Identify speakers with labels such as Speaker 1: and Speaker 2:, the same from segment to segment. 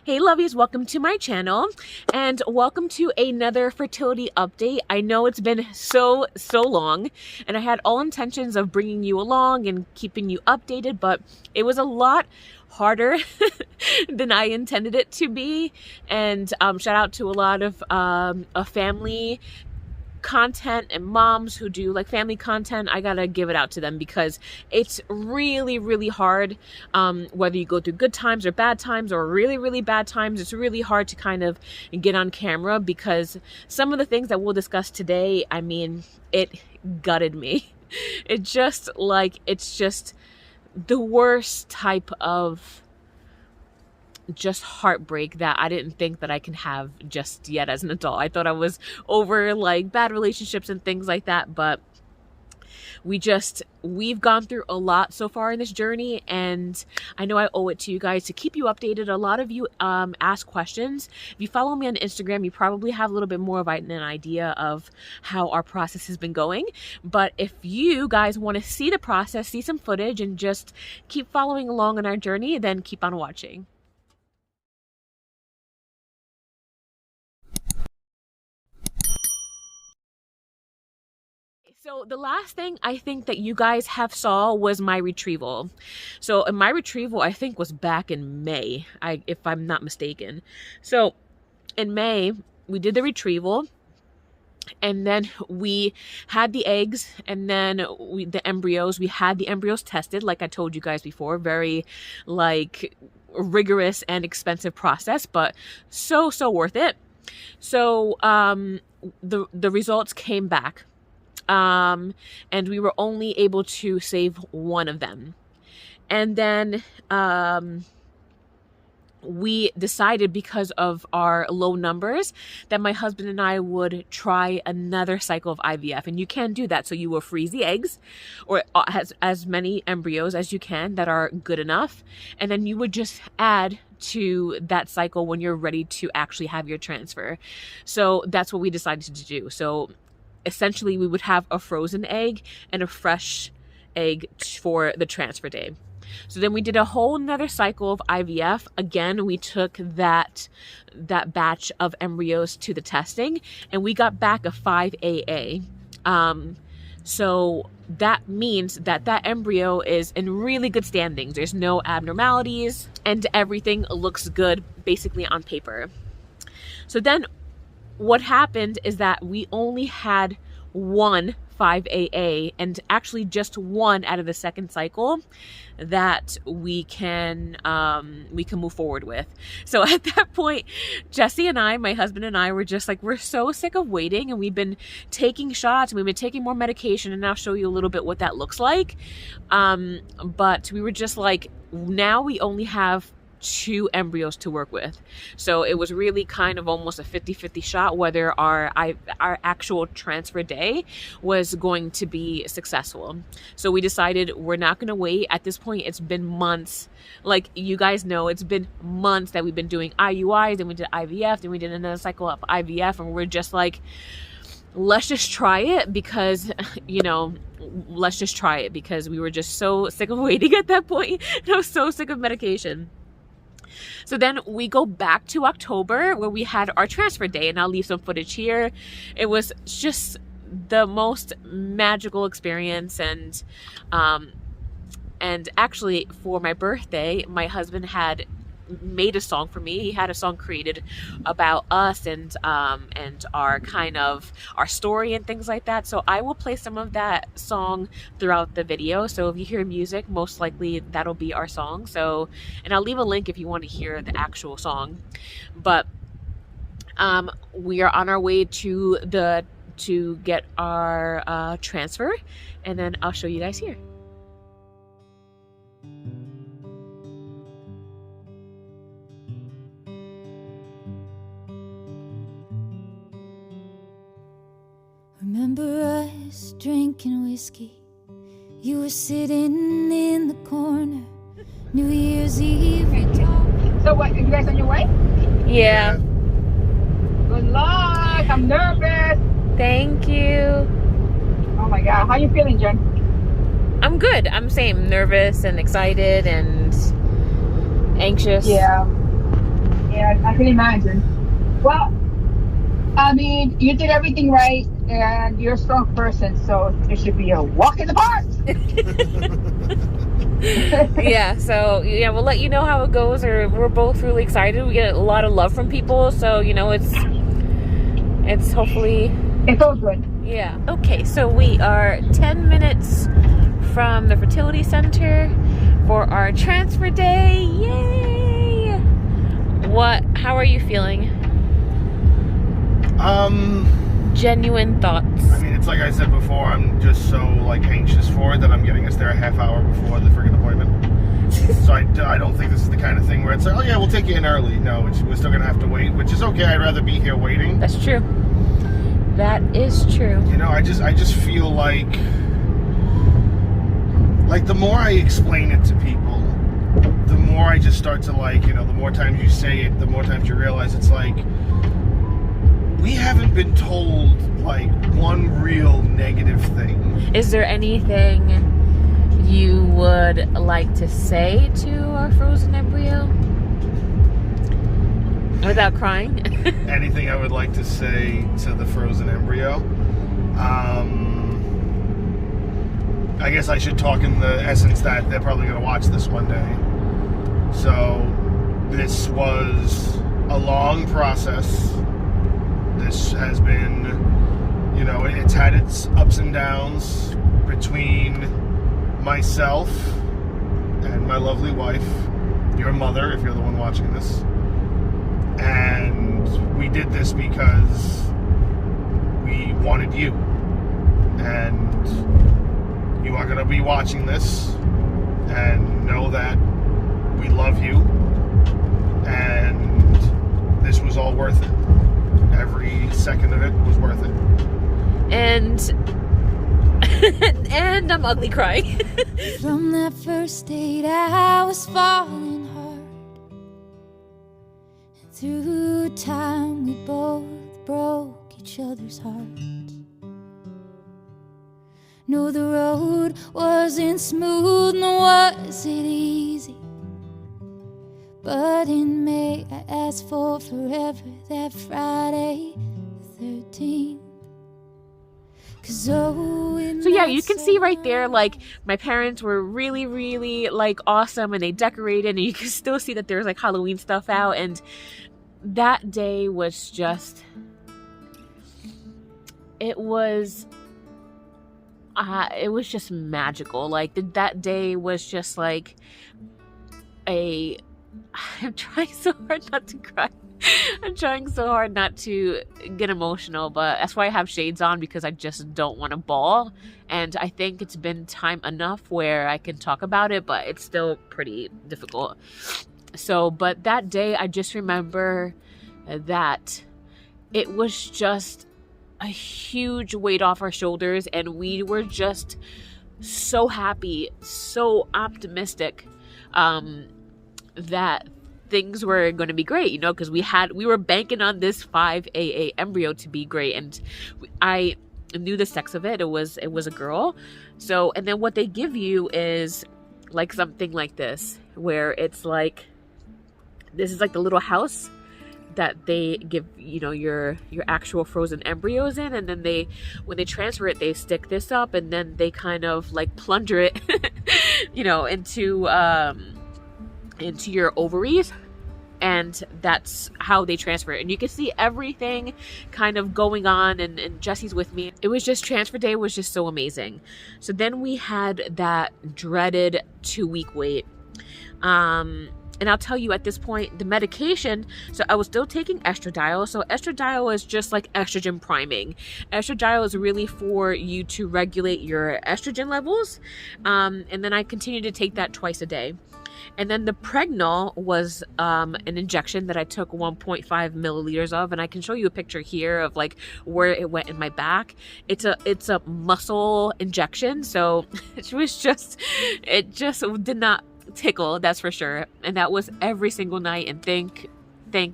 Speaker 1: Hey lovies, welcome to my channel and welcome to another fertility update. I know it's been so long and I had all intentions of bringing you along and keeping you updated, but it was a lot harder than I intended it to be. And shout out to a lot of family content and moms who do like family content. I gotta give it out to them because it's really hard, whether you go through good times or bad times or really bad times. It's really hard to kind of get on camera because some of the things that we'll discuss today, I mean, it gutted me. It's just the worst type of just heartbreak that I didn't think that I can have just yet as an adult. I thought I was over like bad relationships and things like that, but we've gone through a lot so far in this journey, and I know I owe it to you guys to keep you updated. A lot of you ask questions. If you follow me on Instagram, you probably have a little bit more of an idea of how our process has been going. But if you guys want to see the process, see some footage, and just keep following along on our journey, then keep on watching. So the last thing I think that you guys have saw was my retrieval. So my retrieval, I think, was back in May, if I'm not mistaken. So in May, we did the retrieval, and then we had the eggs, and then the embryos. We had the embryos tested, like I told you guys before. Very like rigorous and expensive process, but so worth it. So the results came back. And we were only able to save one of them. And then we decided, because of our low numbers, that my husband and I would try another cycle of IVF. And you can do that. So you will freeze the eggs, or as many embryos as you can that are good enough. And then you would just add to that cycle when you're ready to actually have your transfer. So that's what we decided to do. So essentially, we would have a frozen egg and a fresh egg for the transfer day. So then we did a whole nother cycle of IVF. Again, we took that batch of embryos to the testing, and we got back a 5AA. So that means that embryo is in really good standings. There's no abnormalities, and everything looks good basically on paper. So then what happened is that we only had one 5AA, and actually just one out of the second cycle that we can move forward with. So at that point, Jesse and I, my husband and I, were just like, we're so sick of waiting, and we've been taking shots and we've been taking more medication, and I'll show you a little bit what that looks like. But we were just like, now we only have 2 embryos to work with. So it was really kind of almost a 50-50 shot whether our actual transfer day was going to be successful. So we decided we're not going to wait. At this point, it's been months. Like you guys know, it's been months that we've been doing IUIs, then we did IVF, then we did another cycle of IVF, and we're just like, let's just try it because, you know, let's just try it because we were just so sick of waiting at that point. And I was so sick of medication. So then we go back to October, where we had our transfer day, and I'll leave some footage here. It was just the most magical experience, and actually for my birthday, my husband had made a song for me. He had a song created about us and our kind of our story and things like that. So I will play some of that song throughout the video. So if you hear music, most likely that'll be our song. So, and I'll leave a link if you want to hear the actual song. But we are on our way to get our transfer, and then I'll show you guys here.
Speaker 2: Remember us drinking whiskey. You were sitting in the corner. New Year's Eve.
Speaker 3: So what, you guys on your way?
Speaker 1: Yeah.
Speaker 3: Good luck. I'm nervous.
Speaker 1: Thank you.
Speaker 3: Oh my God. How you feeling, Jen?
Speaker 1: I'm good. I'm nervous and excited and anxious.
Speaker 3: Yeah. God, I can imagine. Well, I mean, you did everything right, and you're a strong person, so it should be a walk in the park.
Speaker 1: Yeah, so yeah, we'll let you know how it goes. Or we're both really excited. We get a lot of love from people, so you know it's hopefully
Speaker 3: It's all good.
Speaker 1: yeah. Okay, so we are 10 minutes from the fertility center for our transfer day. Yay! How are you feeling? Genuine thoughts.
Speaker 4: I mean, it's like I said before, I'm just so like anxious for it that I'm getting us there a half hour before the friggin' appointment. So I don't think this is the kind of thing where it's like, oh yeah, we'll take you in early. No, we're still gonna have to wait, which is okay. I'd rather be here waiting.
Speaker 1: That's true. That is true.
Speaker 4: You know, I just feel like the more I explain it to people, the more I just start to like, you know, the more times you say it, the more times you realize it's like, we haven't been told like one real negative thing.
Speaker 1: Is there anything you would like to say to our frozen embryo without crying?
Speaker 4: Anything I would like to say to the frozen embryo? I guess I should talk in the essence that they're probably going to watch this one day. So this was a long process. This has been, you know, it's had its ups and downs between myself and my lovely wife, your mother, if you're the one watching this. And we did this because we wanted you. And you are going to be watching this and know that we love you. And this was all worth it. Every second of it was worth it.
Speaker 1: And and I'm ugly crying.
Speaker 2: From that first date, I was falling hard. And through time, we both broke each other's hearts. No, the road wasn't smooth, nor was it easy. But in May, I asked for forever that Friday the 13th.
Speaker 1: So yeah, you can see right there, like, my parents were really, really, like, awesome, and they decorated, and you can still see that there's, like, Halloween stuff out, and that day was just, it was just magical. Like, that day was just, like, I'm trying so hard not to cry. I'm trying so hard not to get emotional, but that's why I have shades on, because I just don't want to bawl. And I think it's been time enough where I can talk about it, but it's still pretty difficult. So, but that day, I just remember that it was just a huge weight off our shoulders, and we were just so happy, so optimistic, that things were going to be great, you know, because we were banking on this 5AA embryo to be great, and I knew the sex of it. It was a girl. So, and then what they give you is like something like this, where it's like, this is like the little house that they give, you know, your actual frozen embryos in, and then when they transfer it, they stick this up, and then they kind of like plunger it you know, into your ovaries, and that's how they transfer it. And you can see everything kind of going on, and Jesse's with me. It was just, transfer day was just so amazing. So then we had that dreaded 2-week wait. And I'll tell you, at this point, the medication, so I was still taking estradiol. So estradiol is just like estrogen priming. Estradiol is really for you to regulate your estrogen levels. And then I continued to take that twice a day. And then the Pregnol was an injection that I took 1.5 milliliters of, and I can show you a picture here of like where it went in my back. It's a muscle injection, so it just did not tickle, that's for sure. And that was every single night. And thank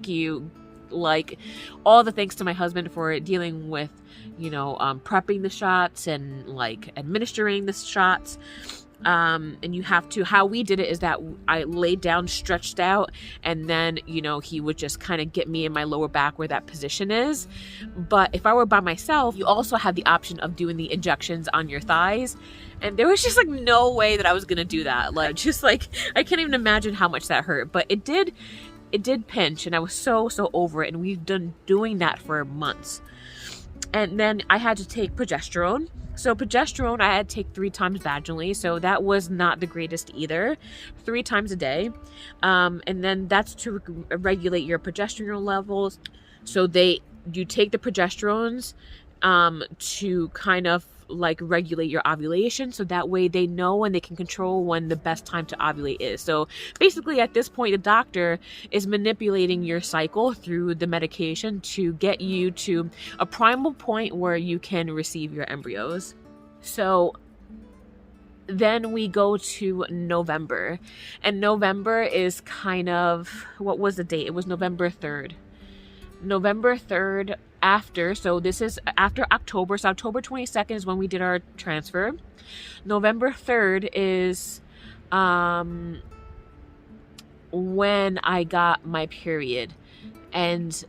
Speaker 1: you, like, all the thanks to my husband for dealing with, you know, prepping the shots and like administering the shots. And you have to, how we did it is that I laid down, stretched out, and then, you know, he would just kind of get me in my lower back where that position is. But if I were by myself, you also have the option of doing the injections on your thighs. And there was just like no way that I was going to do that. Like, just like, I can't even imagine how much that hurt, but it did pinch, and I was so over it. And we've done doing that for months. And then I had to take progesterone. So progesterone I had to take 3 times vaginally, so that was not the greatest either. 3 times a day. And then that's to regulate your progesterone levels. So you take the progesterones to kind of like regulate your ovulation, so that way they know and they can control when the best time to ovulate is. So basically at this point, the doctor is manipulating your cycle through the medication to get you to a primal point where you can receive your embryos. So then we go to November, and November is kind of, what was the date? It was November 3rd. November 3rd so this is after October. So October 22nd is when we did our transfer. November 3rd is when I got my period. And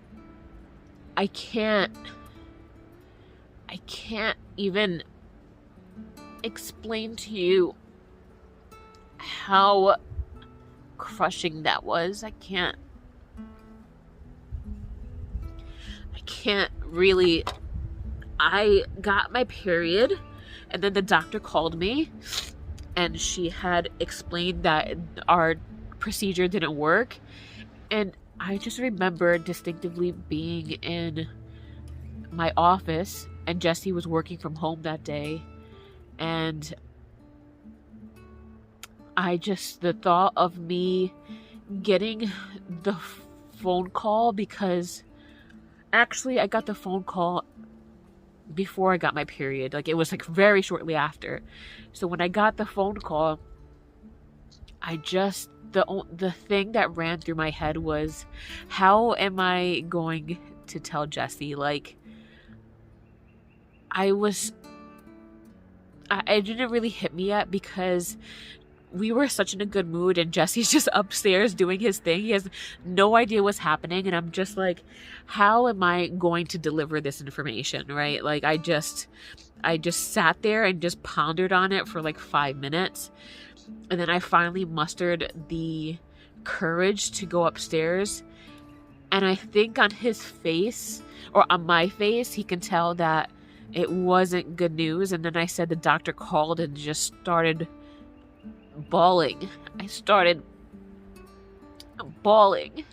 Speaker 1: I can't even explain to you how crushing that was. I can't really. I got my period, and then the doctor called me, and she had explained that our procedure didn't work. And I just remember distinctively being in my office, and Jesse was working from home that day, and the thought of me getting the phone call, because actually I got the phone call before I got my period. Like, it was like very shortly after. So when I got the phone call, the thing that ran through my head was, how am I going to tell Jesse? Like, it didn't really hit me yet, because we were such in a good mood, and Jesse's just upstairs doing his thing. He has no idea what's happening, and I'm just like, how am I going to deliver this information, right? Like, I just sat there and just pondered on it for like 5 minutes, and then I finally mustered the courage to go upstairs. And I think on his face, or on my face, he can tell that it wasn't good news. And then I said the doctor called, and just started bawling. I started bawling.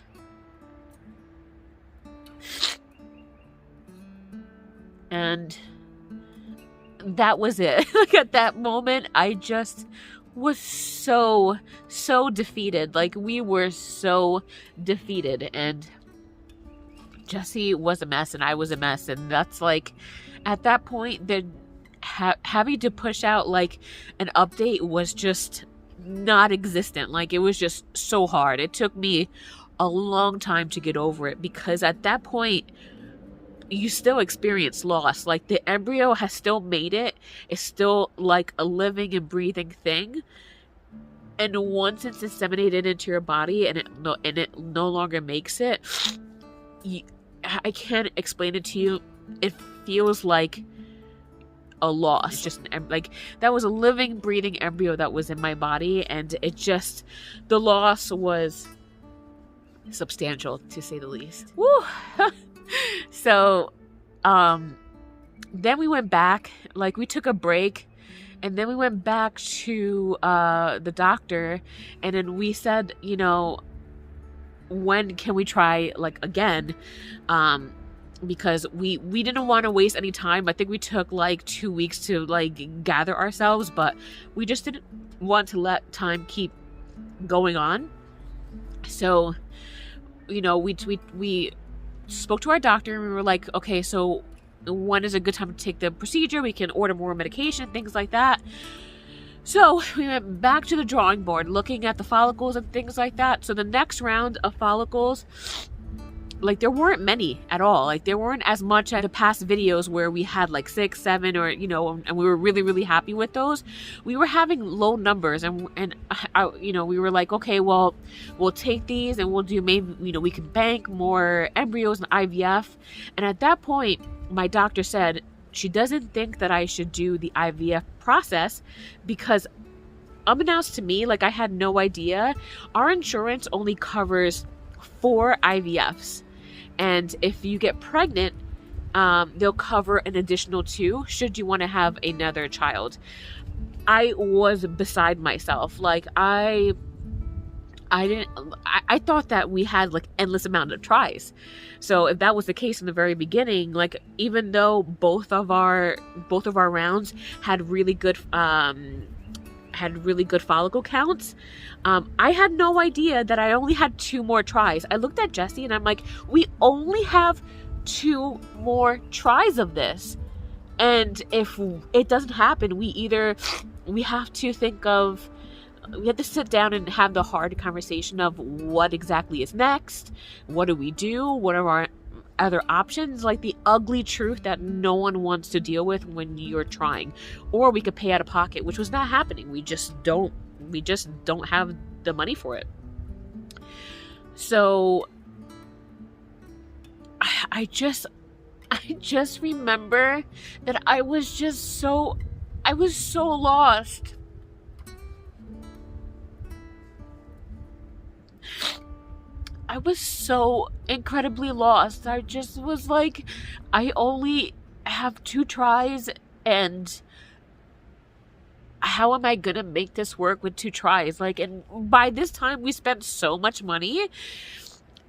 Speaker 1: And that was it. Like, at that moment, I just was so defeated. Like, we were so defeated, and Jesse was a mess, and I was a mess. And that's like, at that point, having to push out like an update was just non-existent. Like, it was just so hard. It took me a long time to get over it, because at that point you still experience loss. Like, the embryo has still made it. It's still like a living and breathing thing, and once it's disseminated into your body and it no longer makes it, I can't explain it to you. It feels like a loss. Just like, that was a living, breathing embryo that was in my body, and the loss was substantial, to say the least. Woo! So then we went back. Like, we took a break, and then we went back to the doctor, and then we said, you know, when can we try, like, again? Because we didn't want to waste any time. I think we took like 2 weeks to like gather ourselves, but we just didn't want to let time keep going on. So, you know, we spoke to our doctor, and we were like, okay, so when is a good time to take the procedure? We can order more medication, things like that. So we went back to the drawing board, looking at the follicles and things like that. So the next round of follicles, like there weren't many at all. Like there weren't as much at the past videos where we had like 6, 7, or you know, and we were really, really happy with those. We were having low numbers, and you know, we were like, okay, well, we'll take these and we'll do, maybe, you know, we can bank more embryos and IVF. And at that point, my doctor said she doesn't think that I should do the IVF process because, unbeknownst to me, like I had no idea, our insurance only covers 4 IVFs. And if you get pregnant, they'll cover an additional 2 should you want to have another child. I was beside myself. Like I thought that we had like endless amount of tries. So if that was the case in the very beginning, like even though both of our rounds had really good follicle counts, I had no idea that I only had 2 more tries. I looked at Jesse and I'm like, we only have 2 more tries of this. And if it doesn't happen, we have to sit down and have the hard conversation of what exactly is next. What do we do? What are our other options? Like the ugly truth that no one wants to deal with when you're trying. Or we could pay out of pocket, which was not happening. We just don't have the money for it. So I just remember that I was so lost. I was so incredibly lost. I just was like, I only have 2 tries, and how am I gonna make this work with 2 tries? Like, and by this time we spent so much money.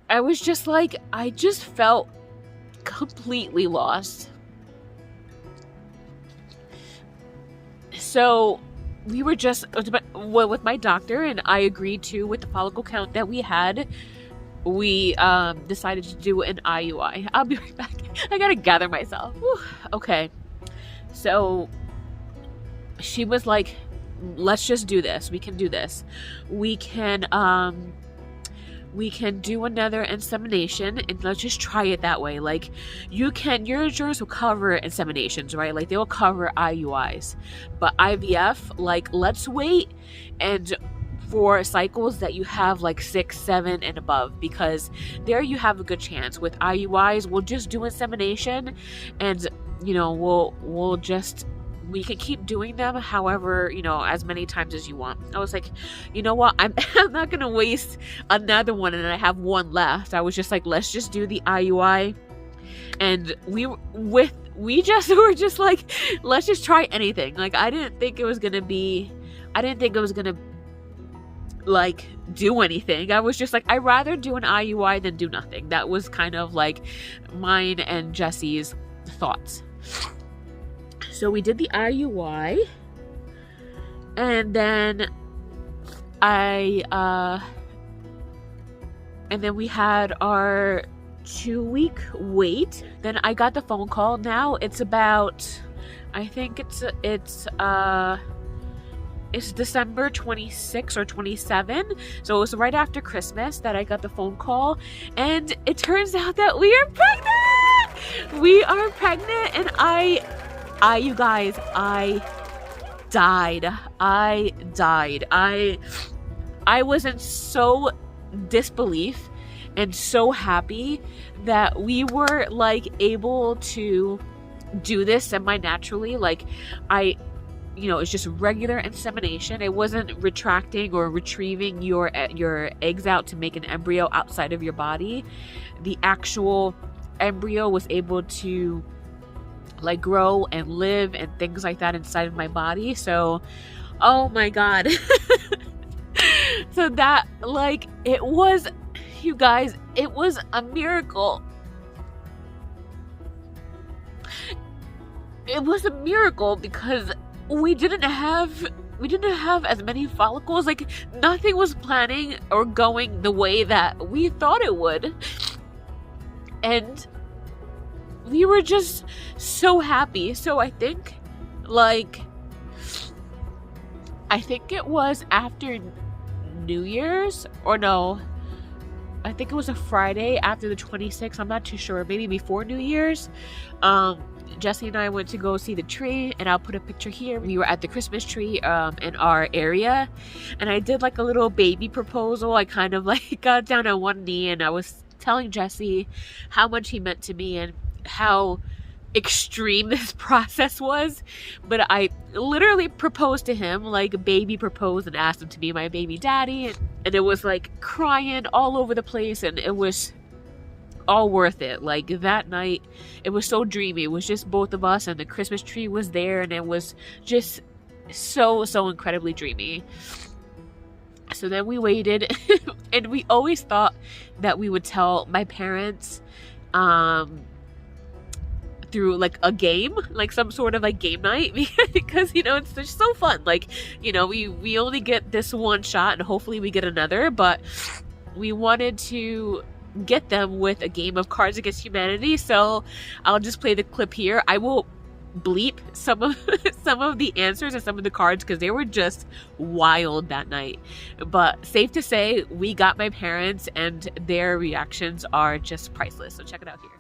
Speaker 1: I was just like, I just felt completely lost. So we were just with my doctor, and I agreed to with the follicle count that we had. We decided to do an IUI. I'll be right back. I gotta gather myself. Whew. Okay. So she was like, let's just do this. We can do this. We can do another insemination, and let's just try it that way. Like, your insurance will cover inseminations, right? Like, they will cover IUIs. But IVF, like, let's wait and for cycles that you have like 6, 7 and above, because there you have a good chance. With IUIs, we'll just do insemination, and you know, we can keep doing them however, you know, as many times as you want. I was like, you know what, I'm not gonna waste another one, and I have 1 left. I was just like, let's just do the IUI. And we were just like, let's just try anything. Like, I didn't think it was gonna like do anything. I was just like, I'd rather do an IUI than do nothing. That was kind of like mine and Jesse's thoughts. So we did the IUI, and then we had our 2-week wait. Then I got the phone call. Now it's about, I think it's December 26 or 27. So it was right after Christmas that I got the phone call, and it turns out that we are pregnant. We are pregnant, and you guys, I died. I was in so disbelief and so happy that we were like able to do this semi-naturally. Like, you know, it's just regular insemination. It wasn't retracting or retrieving your eggs out to make an embryo outside of your body. The actual embryo was able to like grow and live and things like that inside of my body. So, oh my God. So that, like, it was, you guys, it was a miracle. It was a miracle because we didn't have as many follicles. Like, nothing was planning or going the way that we thought it would. And we were just so happy. So I think it was after New Year's, or no, I think it was a Friday after the 26th. I'm not too sure. Maybe before New Year's. Jesse and I went to go see the tree, and I'll put a picture here. We were at the Christmas tree in our area, and I did like a little baby proposal. I kind of like got down on one knee, and I was telling Jesse how much he meant to me and how extreme this process was. But I literally proposed to him, like baby proposed, and asked him to be my baby daddy, and it was like crying all over the place, and it was all worth it. Like that night, it was so dreamy. It was just both of us, and the Christmas tree was there, and it was just so incredibly dreamy. So then we waited and we always thought that we would tell my parents through like a game, like some sort of like game night, because you know, it's just so fun. Like, you know, we only get this one shot, and hopefully we get another, but we wanted to get them with a game of Cards Against Humanity. So I'll just play the clip here. I will bleep some of the answers and some of the cards because they were just wild that night. But safe to say, we got my parents, and their reactions are just priceless. So check it out here.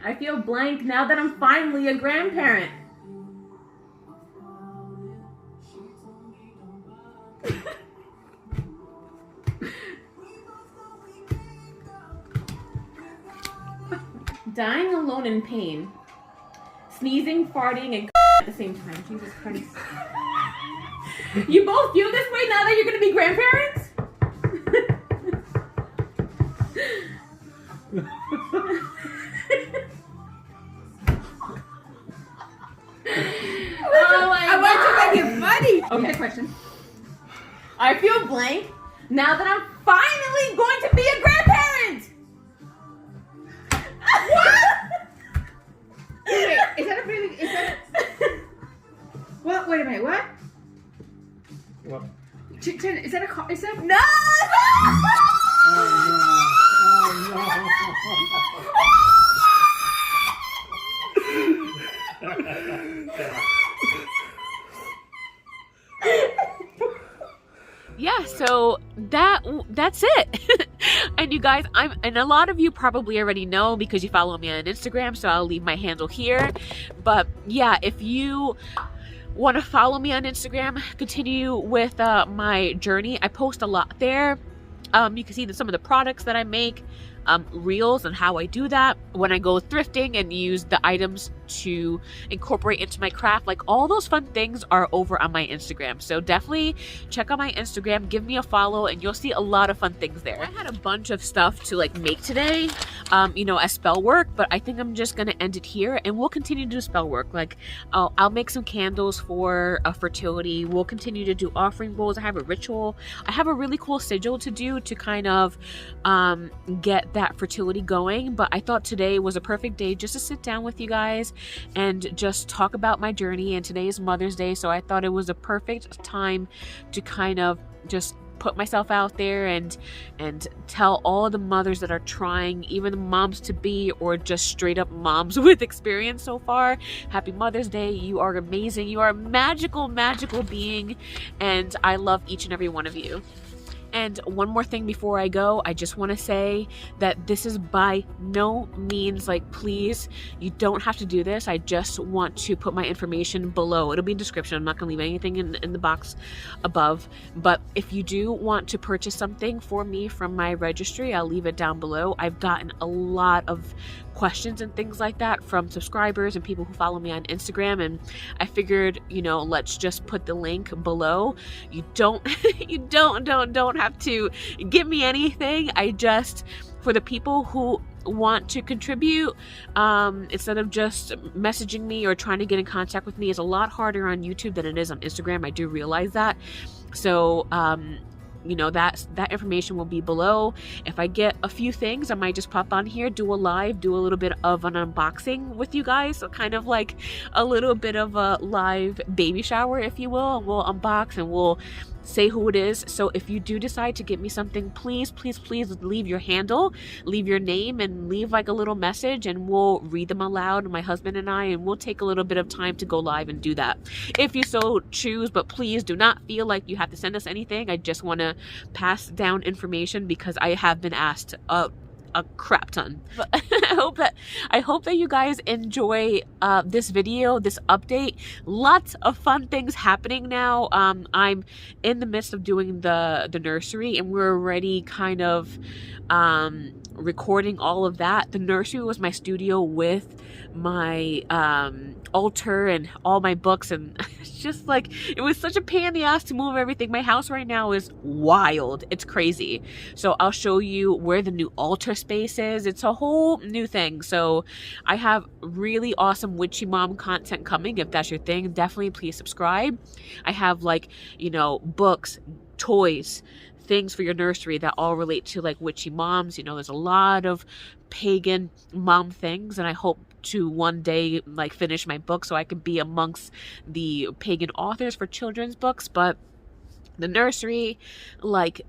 Speaker 5: I feel blank now that I'm finally a grandparent. Dying alone in pain. Sneezing, farting, and at the same time. Jesus Christ. You both feel this way now that you're going to be grandparents? Oh my God. I want to make it funny. Okay, question. I feel blank now that I'm finally going to be a grandparent. What? Wait, is that a really? Is that? What? Wait a minute. What?
Speaker 4: What?
Speaker 5: Is that a? Is that? No!
Speaker 1: Yeah, so that's it. And you guys, and a lot of you probably already know because you follow me on Instagram, so I'll leave my handle here. But yeah, if you want to follow me on Instagram, continue with my journey. I post a lot there. You can see some of the products that I make, reels and how I do that, when I go thrifting and use the items to incorporate into my craft. Like all those fun things are over on my Instagram. So definitely check out my Instagram, give me a follow, and you'll see a lot of fun things there. I had a bunch of stuff to like make today, you know, as spell work, but I think I'm just gonna end it here, and we'll continue to do spell work. Like I'll make some candles for fertility. We'll continue to do offering bowls. I have a ritual. I have a really cool sigil to do to kind of get that fertility going. But I thought today was a perfect day just to sit down with you guys and just talk about my journey. And today is Mother's Day, so I thought it was a perfect time to kind of just put myself out there and tell all the mothers that are trying, even the moms to be or just straight up moms with experience so far, happy Mother's Day. You are amazing. You are a magical being, and I love each and every one of you. And one more thing before I go, I just want to say that this is by no means like, please, you don't have to do this. I just want to put my information below. It'll be in the description. I'm not going to leave anything in the box above. But if you do want to purchase something for me from my registry, I'll leave it down below. I've gotten a lot of questions and things like that from subscribers and people who follow me on Instagram, and I figured, you know, let's just put the link below. You don't don't have to give me anything. I just, for the people who want to contribute, instead of just messaging me or trying to get in contact with me, is a lot harder on YouTube than it is on Instagram. I do realize that. So you know, that information will be below. If I get a few things, I might just pop on here, do a live, do a little bit of an unboxing with you guys. So kind of like a little bit of a live baby shower, if you will. We'll unbox and we'll say who it is. So if you do decide to get me something, please, please, please leave your handle, leave your name, and leave like a little message, and we'll read them aloud, my husband and I, and we'll take a little bit of time to go live and do that if you so choose. But please do not feel like you have to send us anything. I just want to pass down information because I have been asked a crap ton. But I hope that you guys enjoy this video, this update. Lots of fun things happening now. I'm in the midst of doing the nursery, and we're already kind of recording all of that. The nursery was my studio with my altar and all my books, and it's just like, it was such a pain in the ass to move everything. My house right now is wild. It's crazy. So I'll show you where the new altar space is. It's a whole new thing. So I have really awesome witchy mom content coming. If that's your thing, definitely please subscribe. I have like, you know, books, toys, things for your nursery that all relate to like witchy moms. You know, there's a lot of pagan mom things, and I hope to one day like finish my book so I can be amongst the pagan authors for children's books. But the nursery, like,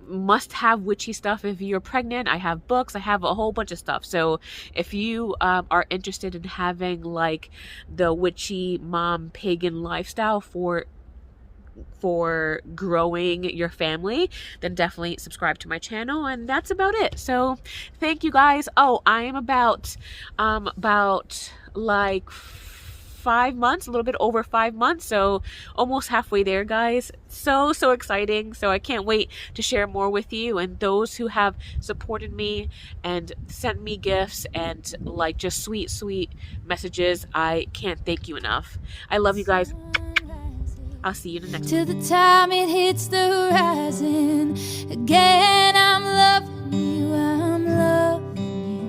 Speaker 1: must have witchy stuff. If you're pregnant, I have books, I have a whole bunch of stuff. So if you are interested in having like the witchy mom pagan lifestyle for growing your family, then definitely subscribe to my channel. And that's about it. So thank you guys. Oh, I am about like 5 months, a little bit over 5 months, so almost halfway there, guys. So exciting. So I can't wait to share more with you, and those who have supported me and sent me gifts and like just sweet messages, I can't thank you enough. I love you guys. I'll see you in the next one.
Speaker 2: Till the time it hits the horizon again.